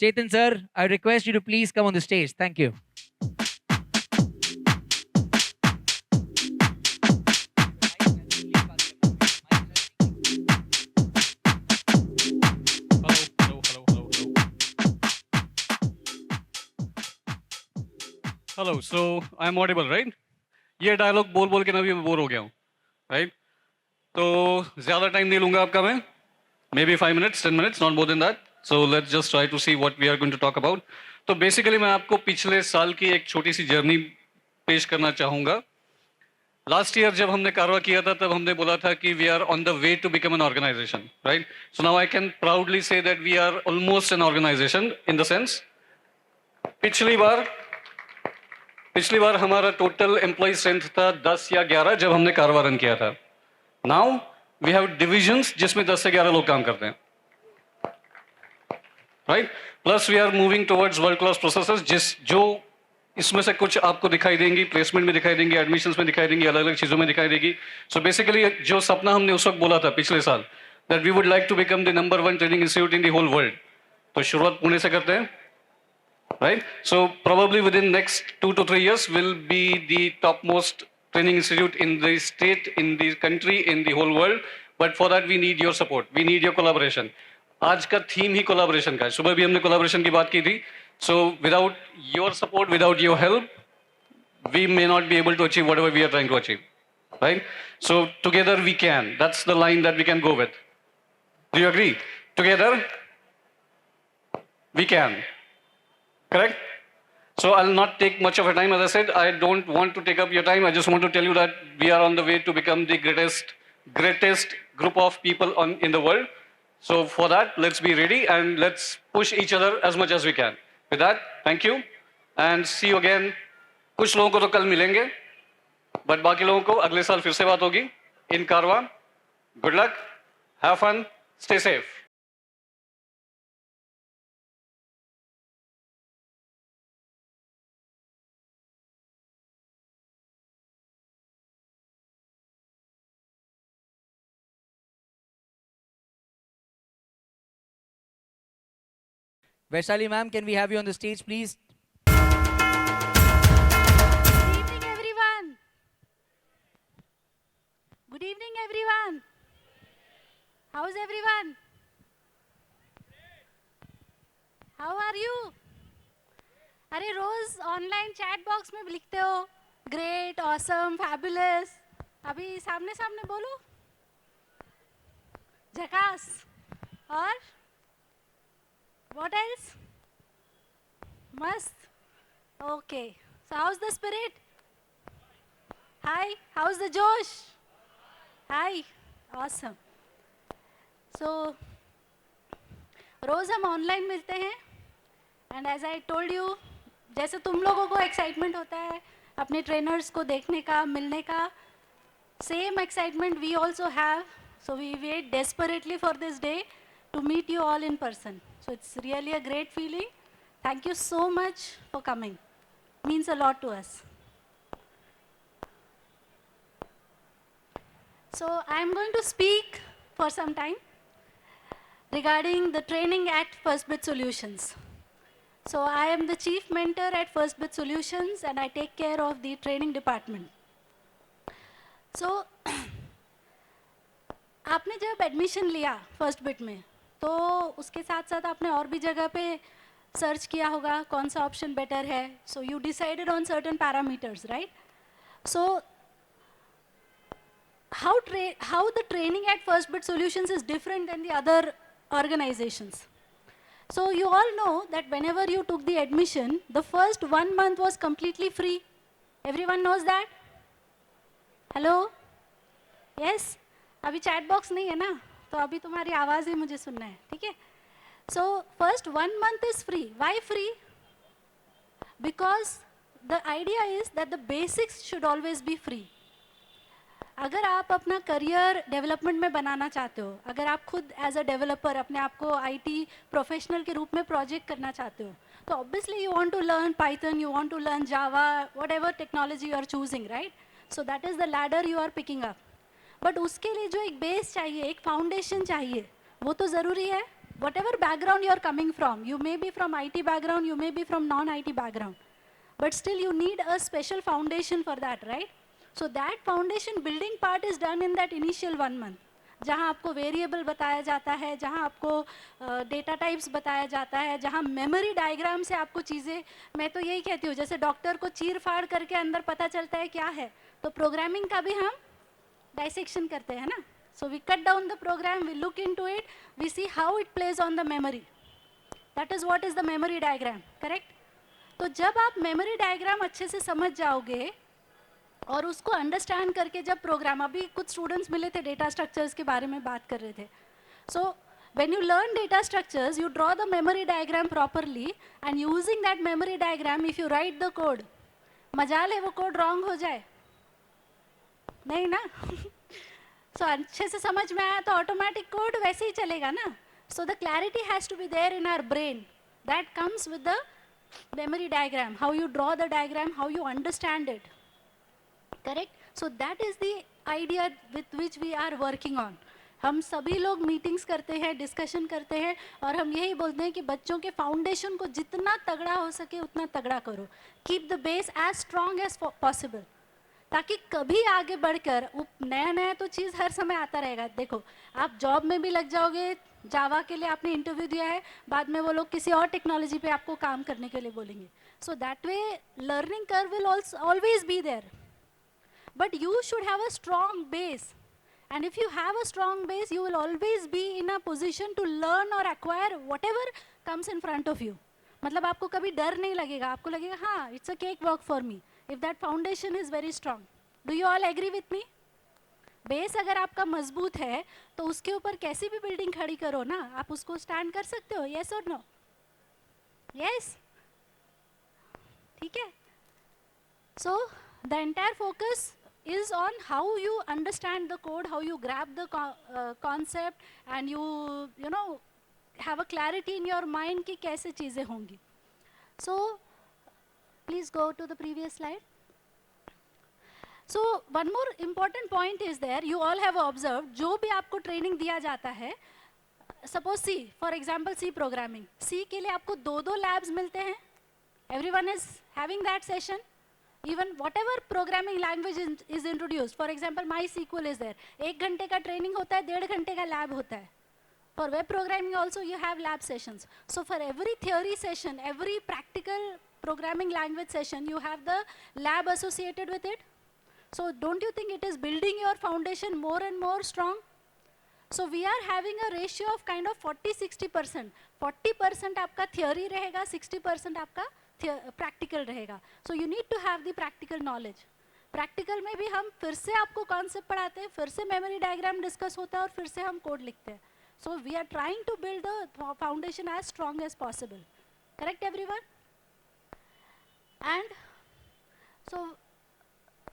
Chetan sir, I request you to please come on the stage. Thank you. Hello. So I'm audible, right? ये dialogue बोल बोल के ना भी मैं बोर हो गया हूँ, राइट? तो ज़्यादा टाइम नहीं लूँगा आपका मैं, may be 5 minutes, 10 minutes, not more than that. So let's just try to see what we are going to talk about. तो बेसिकली मैं आपको पिछले साल की एक छोटी सी जर्नी पेश करना चाहूँगा. लास्ट ईयर जब हमने कारवा किया था तब हमने बोला था कि we are on the way to become an organisation, right? So now I can proudly say that we are almost an organisation in the sense. पिछली बार पिछली बार हमारा टोटल एम्प्लॉय स्ट्रेंथ था 10 या 11 जब हमने कारवा रन किया था. नाउ वी हैव डिविजन्स जिसमें 10 से 11 लोग काम करते हैं, right? Plus we are moving towards world class processes जो इसमें से कुछ आपको दिखाई देंगी, प्लेसमेंट में दिखाई देंगी, एडमिशंस में दिखाई देंगी, अलग अलग चीज़ों में दिखाई देगी. सो बेसिकली जो सपना हमने उस वक्त बोला था पिछले साल, that we would like to become the number 1 training institute in the whole world. तो शुरुआत पुणे से करते हैं, right? So probably within next 2 to 3 years will be the topmost training institute in the state, in the country, in the whole world. But for that we need your support, we need your collaboration. आज का theme ही collaboration का है. सुबह भी हमने collaboration की बात की थी. So without your support, without your help, we may not be able to achieve whatever we are trying to achieve, right? So together we can. That's the line that we can go with. Do you agree? Together we can. Correct? So I'll not take much of your time. As I said, I don't want to take up your time. I just want to tell you that we are on the way to become the greatest group of people in the world. So for that, let's be ready and let's push each other as much as we can. With that, thank you and see you again. कुछ लोगों को तो कल मिलेंगे, but बाकी लोगों को अगले साल फिर से बात होगी in Karwa. Good luck, have fun, stay safe. Vaishali ma'am, can we have you on the stage, please? Good evening, everyone. Good evening, everyone. How's everyone? How are you? अरे रोज ऑनलाइन चैट बॉक्स में लिखते हो great, awesome, fabulous. अभी सामने सामने बोलो. झकास. और what else? मस्त. Okay. So how's the spirit? Hi. How's the Josh? Hi. Awesome. So रोज हम ऑनलाइन मिलते हैं and as I told you, जैसे तुम लोगों को एक्साइटमेंट होता है अपने ट्रेनर्स को देखने का, मिलने का, same excitement we also have. So we wait desperately for this day to meet you all in person. So it's really a great feeling. Thank you so much for coming. Means a lot to us. So I'm going to speak for some time regarding the training at Firstbit Solutions. So I am the chief mentor at Firstbit Solutions and I take care of the training department. So आपने जब admission लिया फर्स्टबिट में तो उसके साथ साथ आपने और भी जगह पे सर्च किया होगा कौन सा ऑप्शन बेटर है. So you decided on certain parameters, right? So how the training at Firstbit Solutions is different than the other organizations. So you all know that whenever you took the admission, the first 1 month was completely free. Everyone knows that? Hello? Yes? अभी chat box नहीं है ना, तो अभी तुम्हारी आवाज़ ही मुझे सुनना है, ठीक है? So first 1 month is free. Why free? Because the idea is that the basics should always be free. अगर आप अपना करियर डेवलपमेंट में बनाना चाहते हो, अगर आप खुद एज अ डेवलपर अपने आप को आईटी प्रोफेशनल के रूप में प्रोजेक्ट करना चाहते हो, तो obviously you want to learn Python, you want to learn Java, whatever technology you are choosing, right? So that is the ladder you are picking up. But उसके लिए जो एक बेस चाहिए, एक फाउंडेशन चाहिए, वो तो ज़रूरी है. whatever background you're coming from, you may be from IT background, you may be from non-IT background, but still you need a special foundation for that, right? So that foundation building part is done in that initial 1 month, जहाँ आपको variable बताया जाता है, जहाँ आपको data types बताया जाता है, जहाँ मेमोरी डायग्राम से आपको चीज़ें, मैं तो यही कहती हूँ, जैसे डॉक्टर को चीर फाड़ करके अंदर पता चलता है क्या है, तो प्रोग्रामिंग का भी हम डाइसेक्शन करते हैं ना. So we cut down the program, we look into it, we see how it plays on the memory. That is what is the memory diagram, correct? तो जब आप मेमोरी डायग्राम अच्छे से समझ जाओगे और उसको अंडरस्टैंड करके जब प्रोग्राम, अभी कुछ स्टूडेंट्स मिले थे डेटा स्ट्रक्चर्स के बारे में बात कर रहे थे. सो when you learn data structures, you draw the memory diagram properly, and using that memory diagram, if you write the code, मजाल है वो कोड रॉन्ग हो जाए, नहीं ना. सो अच्छे से समझ में आया तो ऑटोमेटिक कोड वैसे ही चलेगा ना. So the clarity has to be there in our brain. That comes with the memory diagram, how you draw the diagram, how you understand it, correct? So that is the idea with which we are working on. हम सभी लोग meetings करते हैं, discussion करते हैं, और हम यही बोलते हैं कि बच्चों के फाउंडेशन को जितना तगड़ा हो सके उतना तगड़ा करो. Keep the base as strong as possible, ताकि कभी आगे बढ़कर नया नया तो चीज़ हर समय आता रहेगा. देखो आप जॉब में भी लग जाओगे, जावा के लिए आपने इंटरव्यू दिया है, बाद में वो लोग किसी और टेक्नोलॉजी पे आपको काम करने के लिए बोलेंगे. So that way learning curve will always be there, but you should have a strong base. And if you have a strong base, you will always be in a position to learn or acquire whatever comes in front of you. मतलब आपको कभी डर नहीं लगेगा, आपको लगेगा हाँ it's a cake work for me, if that foundation is very strong. Do you all agree with me? Base अगर आपका मजबूत है तो उसके ऊपर कैसी भी बिल्डिंग खड़ी करो ना, आप उसको स्टैंड कर सकते हो. yes or no? yes, ठीक है. So the entire focus is on how you understand the code, how you grab the concept, and you know have a clarity in your mind कि कैसे चीज़ें होंगी. So please go to the previous slide. So one more important point is there, you all have observed, जो भी आपको training दिया जाता है, suppose C, for example C programming, C के लिए आपको 2 labs मिलते हैं. Everyone is having that session. Even whatever programming language is introduced, for example MySQL is there, 1 घंटे का ट्रेनिंग होता है, 1.5 घंटे का लैब होता है. For web programming also you have lab sessions. So for every theory session, every practical programming language session, you have the lab associated with it. So don't you think it is building your foundation more and more strong? So we are having a ratio of kind of 40-60%. 40% आपका theory रहेगा, 60% आपका practical रहेगा. So you need to have the practical knowledge. Practical में भी हम फिर से आपको कॉन्सेप्ट पढ़ाते हैं, फिर से मेमोरी डायग्राम डिस्कस होता है और फिर से हम कोड लिखते हैं. So we are trying to build the foundation as strong as possible. Correct everyone? And so